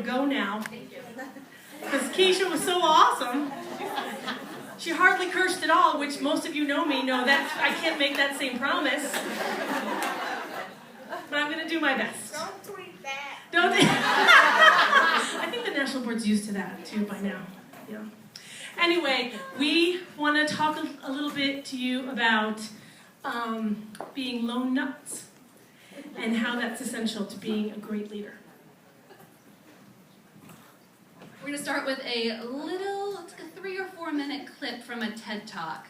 go now. Because Keisha was so awesome. She hardly cursed at all, which most of you know me know that I can't make that same promise. But I'm going to do my best. Don't tweet that. Don't I think the National Board's used to that, too, by now. Yeah. Anyway, we want to talk a little bit to you about being lone nuts and how that's essential to being a great leader. We're going to start with a little, it's a 3 or 4 minute clip from a TED Talk.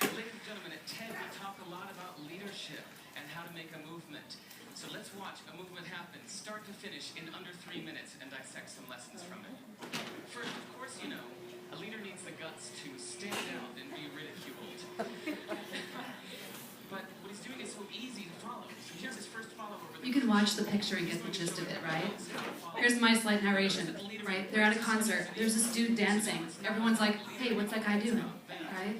Ladies and gentlemen, at TED we talk a lot about leadership and how to make a movement. So let's watch a movement happen, start to finish, in under 3 minutes and dissect some lessons from it. First, of course, you know, a leader needs the guts to stand out and be ridiculed. But what he's doing is so easy to follow. So here's his first follower. You can watch the picture and get the gist of it, right? Here's my slight narration, right? They're at a concert. There's this dude dancing. Everyone's like, hey, what's that guy doing, right?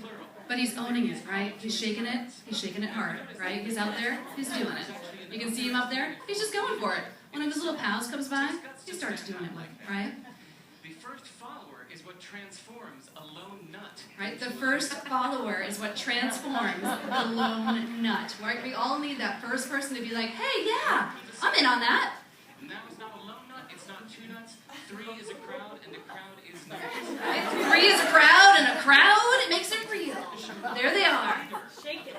But he's owning it, right? He's shaking it hard, right? He's out there, he's doing it. You can see him up there, he's just going for it. One of his little pals comes by, he starts doing it, right? The first follower is what transforms a lone nut. Right? The first follower is what transforms the lone nut, right? We all need that first person to be like, hey, yeah, I'm in on that. Now it's not a lone nut, it's not 2 nuts. 3 is a crowd, and the crowd is nuts. Right? 3 is a crowd, and a crowd, it makes it real. There they are. Shake it.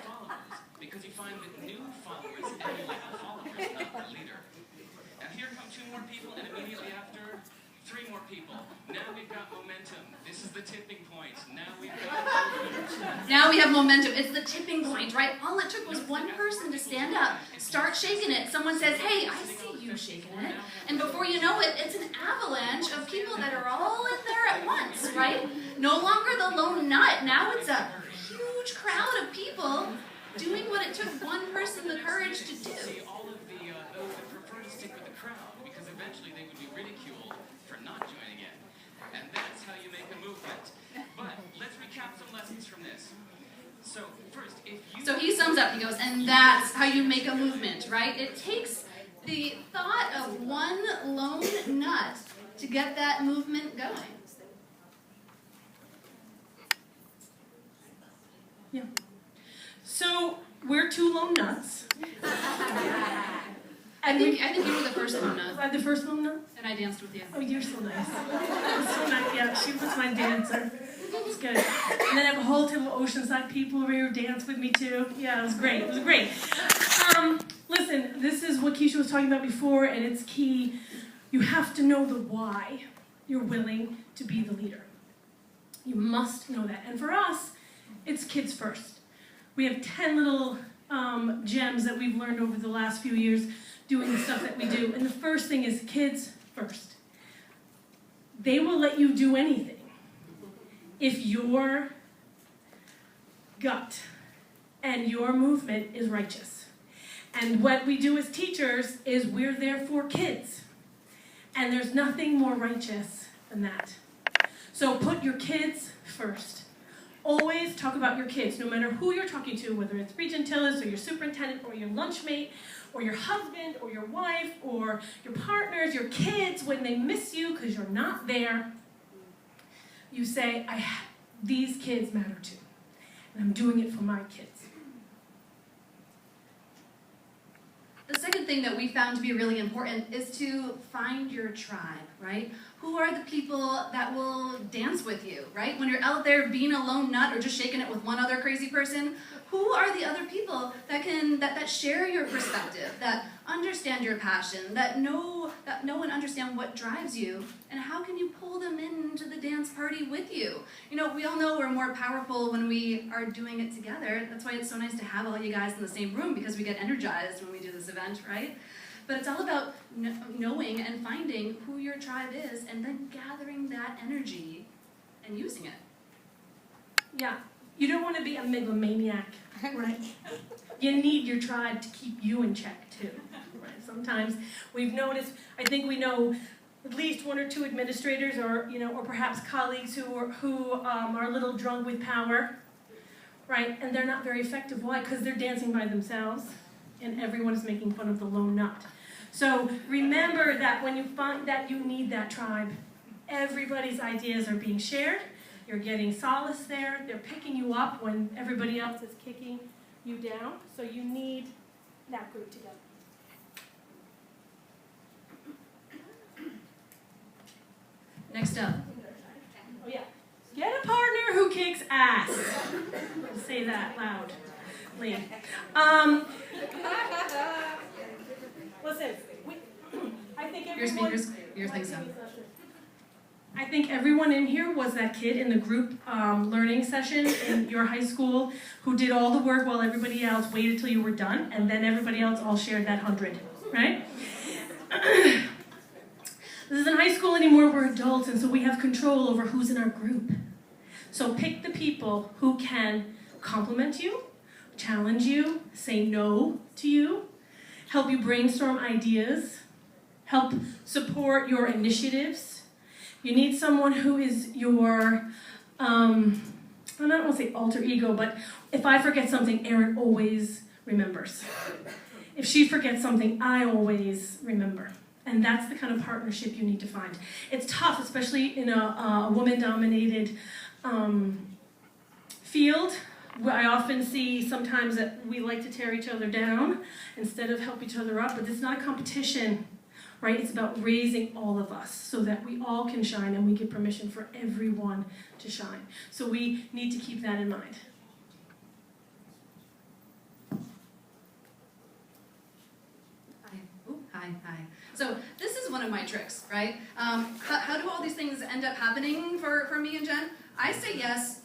Because you find that new followers emulate the followers, not the leader. And here come 2 more people, and immediately after, 3 more people. Now we've got momentum. This is the tipping point. Now we've got momentum. Now we have momentum. It's the tipping point, right? All it took was one person to stand up, start shaking it. Someone says, hey, I see you shaking it. And before you know it, it's an avalanche of people that are all in there at once, right? No longer the lone nut. Now it's a huge crowd of people doing what it took one person the courage to do. See, all of those that prefer to stick with the crowd, because eventually they would be ridiculed for not joining in. And that's how you make a movement. But let's recap some lessons from this. So first, if you... So he sums up, he goes, and that's how you make a movement, right? It takes the thought of one lone nut to get that movement going. Yeah. So we're 2 lone nuts. I think you were the first lone nut, I'm the first lone nut? and I danced with you. Oh, you're so nice. You're so nice. Yeah, she was my dancer. It's good. And then I have a whole table of Oceanside people over here who dance with me too. Yeah, it was great. It was great. Listen, this is what Keisha was talking about before, and it's key. You have to know the why you're willing to be the leader. You must know that. And for us, it's kids first. We have 10 little gems that we've learned over the last few years doing the stuff that we do. And the first thing is kids first. They will let you do anything if your gut and your movement is righteous. And what we do as teachers is we're there for kids. And there's nothing more righteous than that. So put your kids first. Always talk about your kids, no matter who you're talking to, whether it's Regent Tillis or your superintendent or your lunchmate or your husband or your wife or your partners, your kids, when they miss you because you're not there, you say, these kids matter too. And I'm doing it for my kids. The second thing that we found to be really important is to find your tribe, right? Who are the people that will dance with you, right? When you're out there being a lone nut or just shaking it with one other crazy person, who are the other people that share your perspective, that understand your passion, that know and understand what drives you, and how can you pull them into the dance party with you? You know, we all know we're more powerful when we are doing it together. That's why it's so nice to have all you guys in the same room, because we get energized when we do this event, right? But it's all about knowing and finding who your tribe is and then gathering that energy and using it. Yeah, you don't want to be a megalomaniac, right? You need your tribe to keep you in check too. Right? Sometimes we've noticed, I think we know at least one or two administrators, or or perhaps colleagues who are a little drunk with power, right? And they're not very effective. Why? Because they're dancing by themselves, and everyone is making fun of the lone nut. So remember that when you find that you need that tribe, everybody's ideas are being shared. You're getting solace there. They're picking you up when everybody else is kicking you down. So you need that group together. Next up. Oh yeah. Get a partner who kicks ass. Say that loudly. Listen, I think Your everyone... speakers, your thing sound. I think everyone in here was that kid in the group learning session in your high school who did all the work while everybody else waited till you were done, and then everybody else all shared that 100, right? This isn't high school anymore, we're adults, and so we have control over who's in our group. So pick the people who can compliment you, challenge you, say no to you, help you brainstorm ideas, help support your initiatives. You need someone who is your, I don't want to say alter ego, but if I forget something, Erin always remembers. If she forgets something, I always remember. And that's the kind of partnership you need to find. It's tough, especially in a woman-dominated field. Where I often see sometimes that we like to tear each other down instead of help each other up, but it's not a competition, right? It's about raising all of us so that we all can shine and we give permission for everyone to shine. So we need to keep that in mind. Hi. So this is one of my tricks, right? How do all these things end up happening for me and Jen? I say yes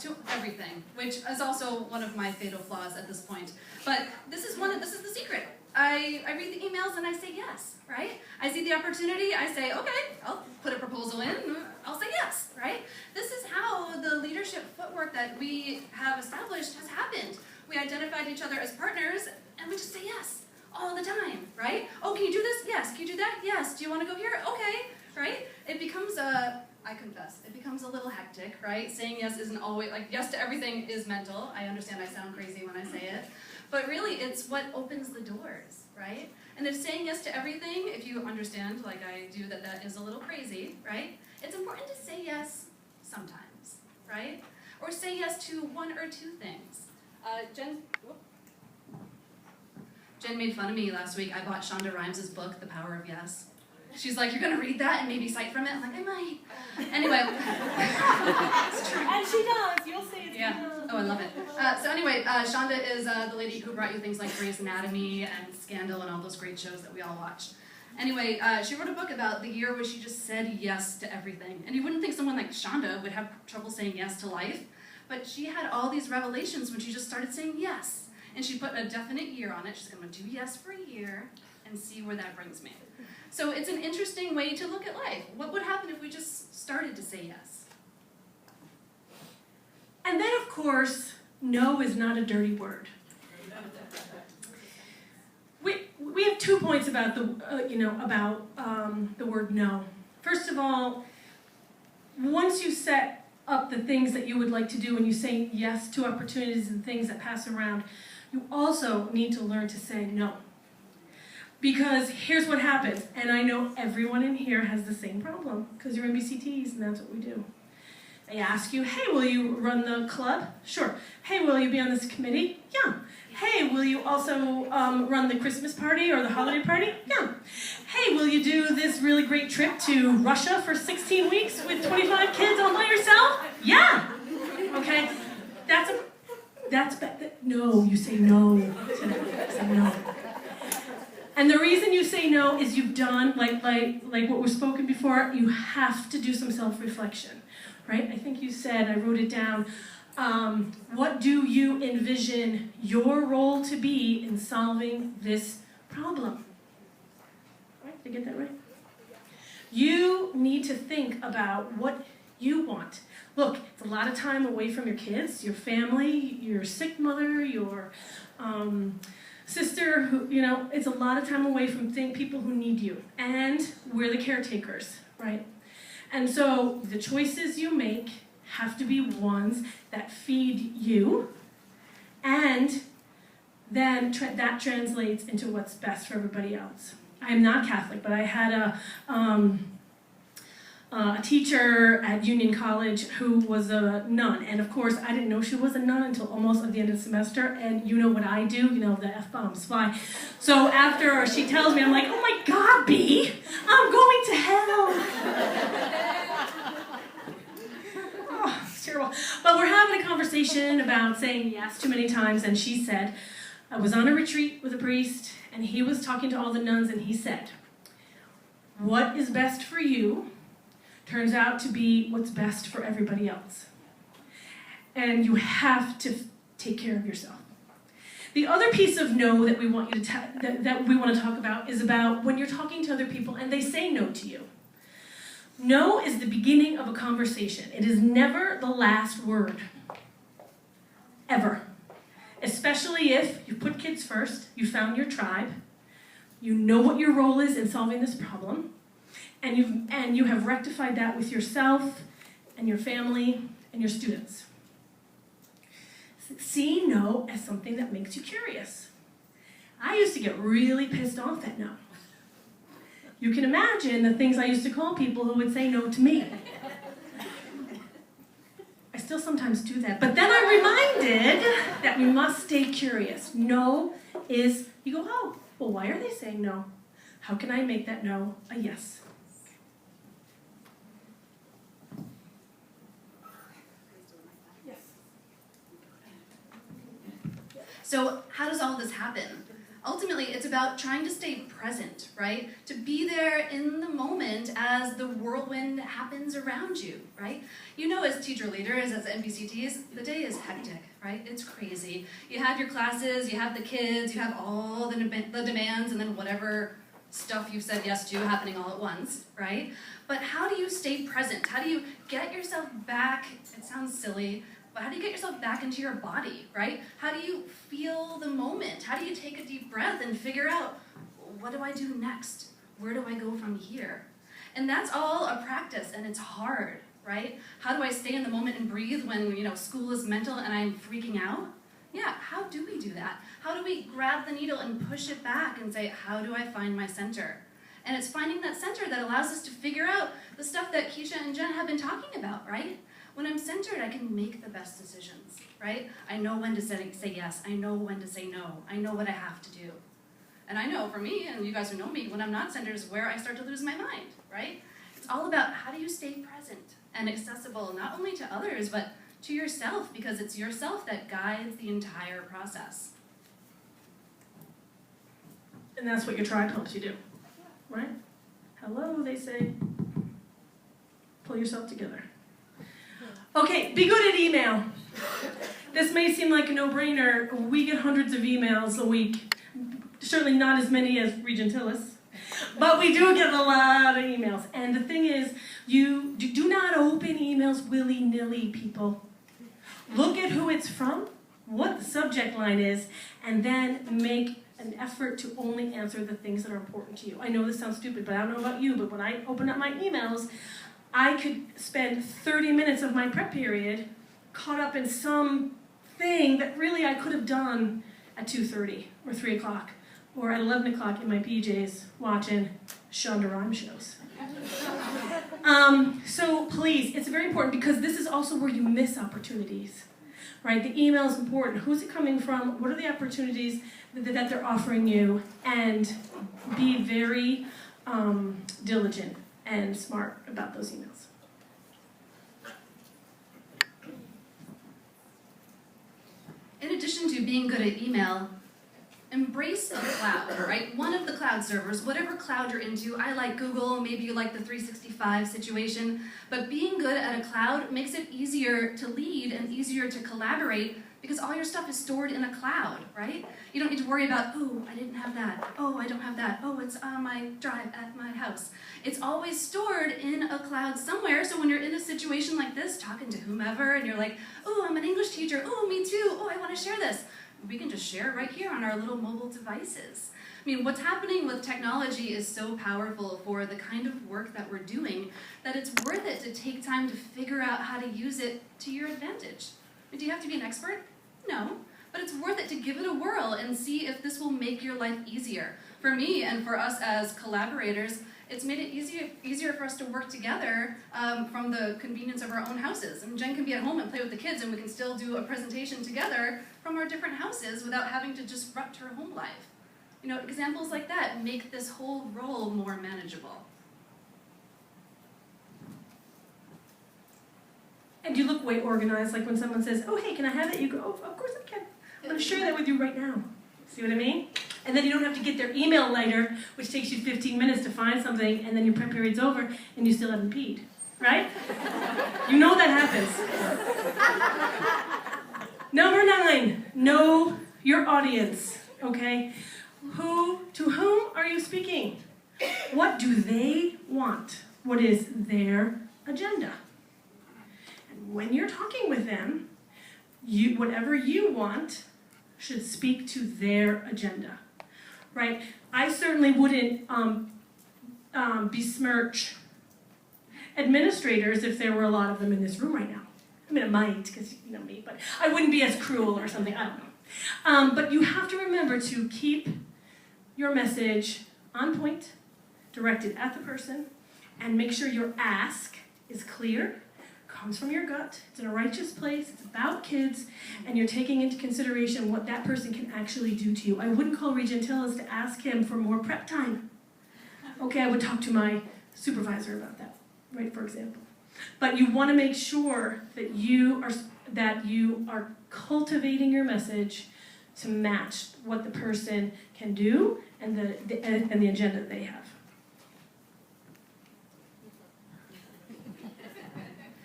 to everything, which is also one of my fatal flaws at this point. But this is the secret. I read the emails and I say yes, right? I see the opportunity, I say, okay, I'll put a proposal in, I'll say yes, right? This is how the leadership footwork that we have established has happened. We identified each other as partners and we just say yes all the time, right? Oh, can you do this? Yes. Can you do that? Yes. Do you want to go here? Okay, right? It becomes I confess, it becomes a little hectic, right? Saying yes isn't always, like, yes to everything is mental. I understand I sound crazy when I say it. But really, it's what opens the doors, right? And if saying yes to everything, if you understand, like I do, that is a little crazy, right? It's important to say yes sometimes, right? Or say yes to one or two things. Jen made fun of me last week. I bought Shonda Rhimes' book, The Power of Yes. She's like, you're going to read that and maybe cite from it? I'm like, I might. Anyway. It's true. And she does. You'll see it's Yeah. Oh, I love it. So anyway, Shonda is the lady who brought you things like Grey's Anatomy and Scandal and all those great shows that we all watch. Anyway, she wrote a book about the year where she just said yes to everything. And you wouldn't think someone like Shonda would have trouble saying yes to life, but she had all these revelations when she just started saying yes. And she put a definite year on it. She's going to do yes for a year and see where that brings me. So it's an interesting way to look at life. What would happen if we just started to say yes? And then, of course, no is not a dirty word. We have 2 points about the the word no. First of all, once you set up the things that you would like to do and you say yes to opportunities and things that pass around, you also need to learn to say no. Because here's what happens, and I know everyone in here has the same problem, because you're NBCTs and that's what we do. They ask you, hey, will you run the club? Sure. Hey, will you be on this committee? Yeah. Hey, will you also run the Christmas party or the holiday party? Yeah. Hey, will you do this really great trip to Russia for 16 weeks with 25 kids all by yourself? Yeah. Okay. No, you say no to that. Say no. And the reason you say no is you've done, like what was spoken before, you have to do some self-reflection, right? I think you said, I wrote it down, what do you envision your role to be in solving this problem? Right? Did I get that right? You need to think about what you want. Look, It's a lot of time away from your kids, your family, your sick mother, your sister, who, you know, it's a lot of time away from people who need you. And we're the caretakers, right? And so the choices you make have to be ones that feed you, and then that translates into what's best for everybody else. I'm not Catholic, but I had a teacher at Union College who was a nun, and of course I didn't know she was a nun until almost at the end of the semester, and you know what I do, you know, the F-bombs fly. So after she tells me, I'm like, oh my God, B, I'm going to hell. Oh, it's terrible. But we're having a conversation about saying yes too many times, and she said, I was on a retreat with a priest, and he was talking to all the nuns, and he said, what is best for you turns out to be what's best for everybody else. And you have to take care of yourself. The other piece of no that we want you to that we want to talk about is about when you're talking to other people and they say no to you. No is the beginning of a conversation. It is never the last word. Ever. Especially if you put kids first, you found your tribe, you know what your role is in solving this problem, and you have rectified that with yourself and your family and your students. See no as something that makes you curious. I used to get really pissed off at no. You can imagine the things I used to call people who would say no to me. I still sometimes do that. But then I'm reminded that we must stay curious. No is, you go, oh, well, why are they saying no? How can I make that no a yes? Yes. So how does all this happen? Ultimately, it's about trying to stay present, right? To be there in the moment as the whirlwind happens around you, right? You know, as teacher leaders, as NBCTs, the day is hectic, right? It's crazy. You have your classes, you have the kids, you have all the demands, and then whatever stuff you've said yes to happening all at once, right? But how do you stay present? How do you get yourself back? It sounds silly, but how do you get yourself back into your body, right? How do you feel the moment? How do you take a deep breath and figure out, what do I do next? Where do I go from here? And that's all a practice, and it's hard, right? How do I stay in the moment and breathe when, you know, school is mental and I'm freaking out? Yeah, how do we do that? How do we grab the needle and push it back and say, how do I find my center? And it's finding that center that allows us to figure out the stuff that Keisha and Jen have been talking about, right? When I'm centered, I can make the best decisions, right? I know when to say yes. I know when to say no. I know what I have to do. And I know for me, and you guys who know me, when I'm not centered is where I start to lose my mind, right? It's all about how do you stay present and accessible, not only to others, but to yourself, because it's yourself that guides the entire process. And that's what your tribe helps you do, right? Hello, they say. Pull yourself together. Okay, be good at email. This may seem like a no-brainer. We get hundreds of emails a week. Certainly not as many as Regent Tillis. But we do get a lot of emails. And the thing is, you do not open emails willy-nilly, people. Look at who it's from, what the subject line is, and then make an effort to only answer the things that are important to you. I know this sounds stupid, but I don't know about you, but when I open up my emails, I could spend 30 minutes of my prep period caught up in some thing that really I could have done at 2:30 or 3 o'clock or at 11 o'clock in my PJs watching Shonda Rhimes shows. So please, it's very important because this is also where you miss opportunities, right? The email is important. Who's it coming from? What are the opportunities that they're offering you? And be very diligent and smart about those emails. In addition to being good at email, embrace the cloud, right? One of the cloud servers, whatever cloud you're into. I like Google, maybe you like the 365 situation, but being good at a cloud makes it easier to lead and easier to collaborate because all your stuff is stored in a cloud, right? You don't need to worry about, oh, I didn't have that. Oh, I don't have that. Oh, it's on my drive at my house. It's always stored in a cloud somewhere, so when you're in a situation like this, talking to whomever, and you're like, oh, I'm an English teacher. Oh, me too. Oh, I want to share this. We can just share it right here on our little mobile devices. I mean, what's happening with technology is so powerful for the kind of work that we're doing that it's worth it to take time to figure out how to use it to your advantage. Do you have to be an expert? No, but it's worth it to give it a whirl and see if this will make your life easier. For me and for us as collaborators, it's made it easier for us to work together from the convenience of our own houses. And Jen can be at home and play with the kids, and we can still do a presentation together from our different houses without having to disrupt her home life. You know, examples like that make this whole role more manageable. And you look way organized, like when someone says, oh, hey, can I have it? You go, oh, of course I can. I'm going to share that with you right now. See what I mean? And then you don't have to get their email later, which takes you 15 minutes to find something, and then your prep period's over, and you still haven't peed. Right? You know that happens. Number 9, know your audience, okay? To whom are you speaking? What do they want? What is their agenda? And when you're talking with them, whatever you want should speak to their agenda, right? I certainly wouldn't besmirch administrators if there were a lot of them in this room right now. I mean, I might, because you know me, but I wouldn't be as cruel or something, I don't know. But you have to remember to keep your message on point, directed at the person, and make sure your ask is clear, comes from your gut, it's in a righteous place, it's about kids, and you're taking into consideration what that person can actually do to you. I wouldn't call Regent Tillis to ask him for more prep time. Okay, I would talk to my supervisor about that, right, for example. But you want to make sure that you are cultivating your message to match what the person can do and the agenda they have.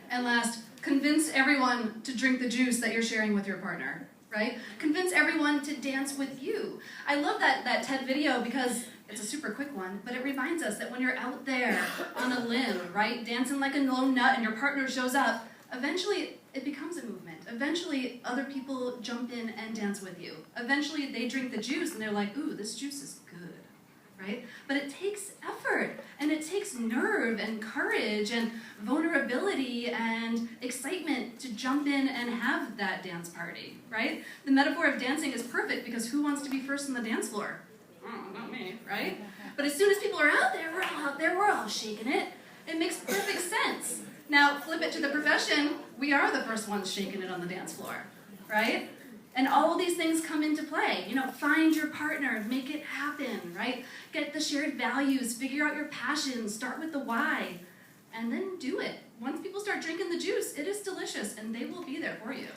And last, convince everyone to drink the juice that you're sharing with your partner, right? Convince everyone to dance with you. I love that TED video because it's a super quick one, but it reminds us that when you're out there on a limb, right, dancing like a lone nut and your partner shows up, eventually it becomes a movement. Eventually other people jump in and dance with you. Eventually they drink the juice and they're like, ooh, this juice is good, right? But it takes effort, and it takes nerve and courage and vulnerability and excitement to jump in and have that dance party, right? The metaphor of dancing is perfect because who wants to be first on the dance floor? Oh, not me, right? But as soon as people are out there, we're all shaking it. It makes perfect sense. Now, flip it to the profession, we are the first ones shaking it on the dance floor, right? And all of these things come into play. You know, find your partner, make it happen, right? Get the shared values, figure out your passions, start with the why, and then do it. Once people start drinking the juice, it is delicious, and they will be there for you.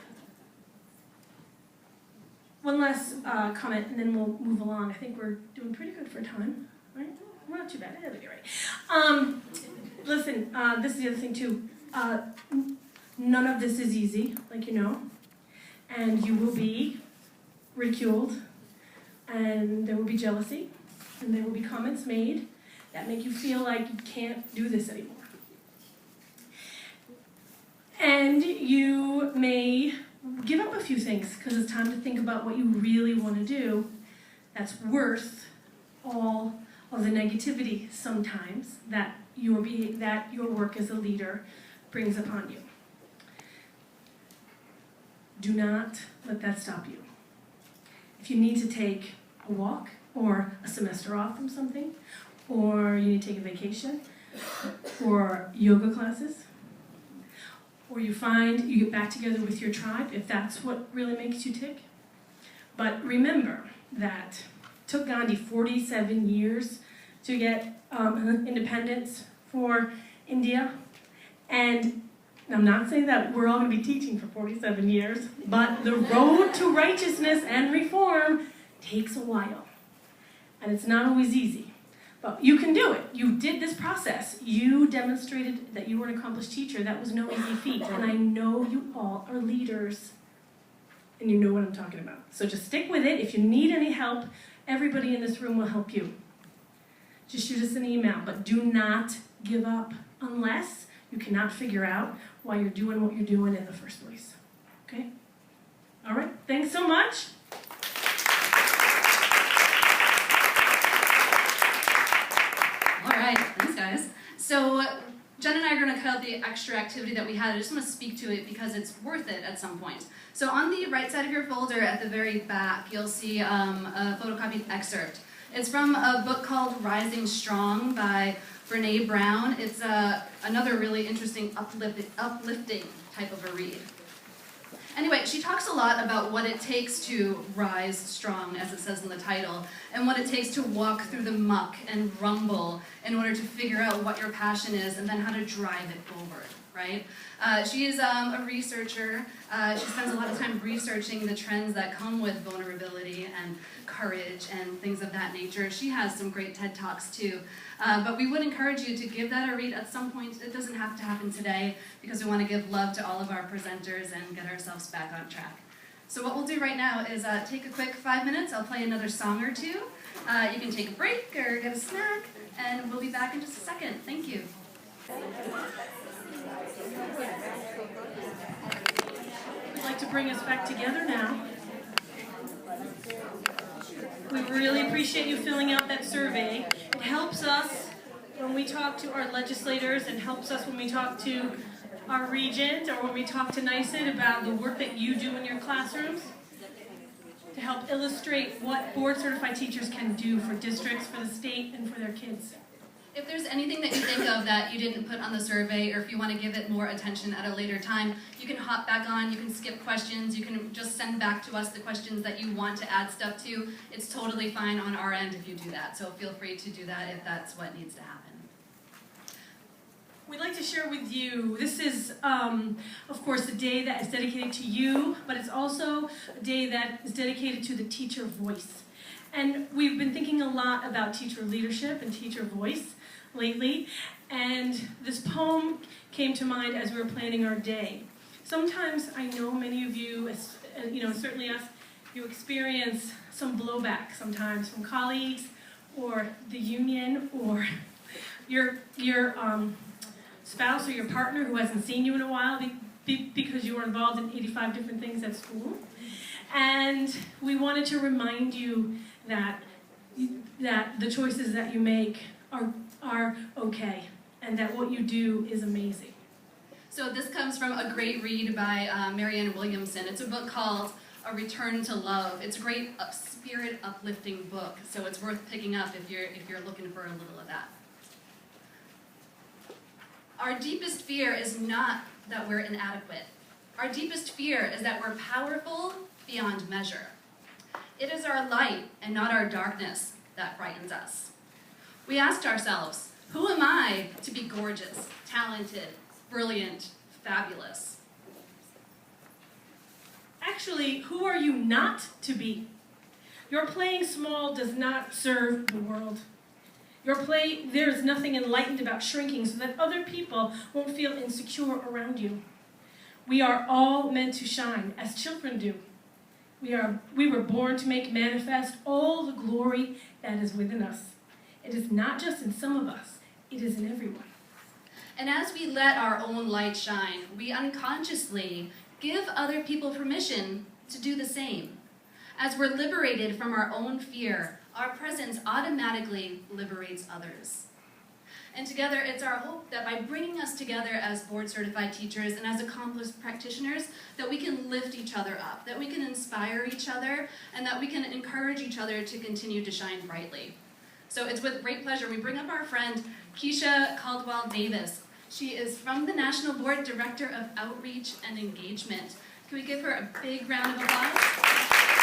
One last comment, and then we'll move along. I think we're doing pretty good for time, right? We're not too bad. It'll be right. Listen, this is the other thing too. None of this is easy, like you know, and you will be ridiculed, and there will be jealousy, and there will be comments made that make you feel like you can't do this anymore. And you may give up a few things because it's time to think about what you really want to do that's worth all of the negativity sometimes that your work as a leader brings upon you. Do not let that stop you. If you need to take a walk or a semester off from something, or you need to take a vacation, or yoga classes, or you get back together with your tribe, if that's what really makes you tick. But remember that it took Gandhi 47 years to get independence for India. And I'm not saying that we're all going to be teaching for 47 years, but the road to righteousness and reform takes a while. And it's not always easy. But you can do it. You did this process. You demonstrated that you were an accomplished teacher. That was no easy feat. And I know you all are leaders. and you know what I'm talking about. So just stick with it. If you need any help, everybody in this room will help you. Just shoot us an email, but do not give up unless you cannot figure out why you're doing what you're doing in the first place. Okay? All right, thanks so much. All right, thanks guys. So Jen and I are going to cut out the extra activity that we had. I just want to speak to it because it's worth it at some point. So on the right side of your folder at the very back, you'll see a photocopied excerpt. It's from a book called Rising Strong by Brene Brown. It's another really interesting uplifting type of a read. Anyway, she talks a lot about what it takes to rise strong, as it says in the title, and what it takes to walk through the muck and rumble in order to figure out what your passion is and then how to drive it forward, right? She is a researcher. She spends a lot of time researching the trends that come with vulnerability and courage and things of that nature. She has some great TED Talks too. But we would encourage you to give that a read at some point. It doesn't have to happen today because we want to give love to all of our presenters and get ourselves back on track. So what we'll do right now is take a quick 5 minutes. I'll play another song or two. You can take a break or get a snack, and we'll be back in just a second. Thank you. I'd like to bring us back together now. We really appreciate you filling out that survey. It helps us when we talk to our legislators and helps us when we talk to our regent or when we talk to NYSET about the work that you do in your classrooms to help illustrate what board-certified teachers can do for districts, for the state, and for their kids. If there's anything that you think of that you didn't put on the survey, or if you want to give it more attention at a later time, you can hop back on, you can skip questions, you can just send back to us the questions that you want to add stuff to. It's totally fine on our end if you do that, so feel free to do that if that's what needs to happen. We'd like to share with you, this is, of course, a day that is dedicated to you, but it's also a day that is dedicated to the teacher voice. And we've been thinking a lot about teacher leadership and teacher voice lately, and this poem came to mind as we were planning our day. Sometimes I know many of you, certainly us, you experience some blowback sometimes from colleagues or the union or your spouse or your partner who hasn't seen you in a while because you were involved in 85 different things at school. And we wanted to remind you that the choices that you make are okay, and that what you do is amazing. So this comes from a great read by Marianne Williamson. It's a book called A Return to Love. It's a great spirit uplifting book, so it's worth picking up if you're looking for a little of that. Our deepest fear is not that we're inadequate. Our deepest fear is that we're powerful beyond measure. It is our light and not our darkness that frightens us. We asked ourselves, who am I to be gorgeous, talented, brilliant, fabulous? Actually, who are you not to be? Your playing small does not serve the world. There is nothing enlightened about shrinking so that other people won't feel insecure around you. We are all meant to shine, as children do. We were born to make manifest all the glory that is within us. It is not just in some of us, it is in everyone. And as we let our own light shine, we unconsciously give other people permission to do the same. As we're liberated from our own fear, our presence automatically liberates others. And together, it's our hope that by bringing us together as board-certified teachers and as accomplished practitioners, that we can lift each other up, that we can inspire each other, and that we can encourage each other to continue to shine brightly. So it's with great pleasure we bring up our friend, Keisha Caldwell-Davis. She is from the National Board Director of Outreach and Engagement. Can we give her a big round of applause?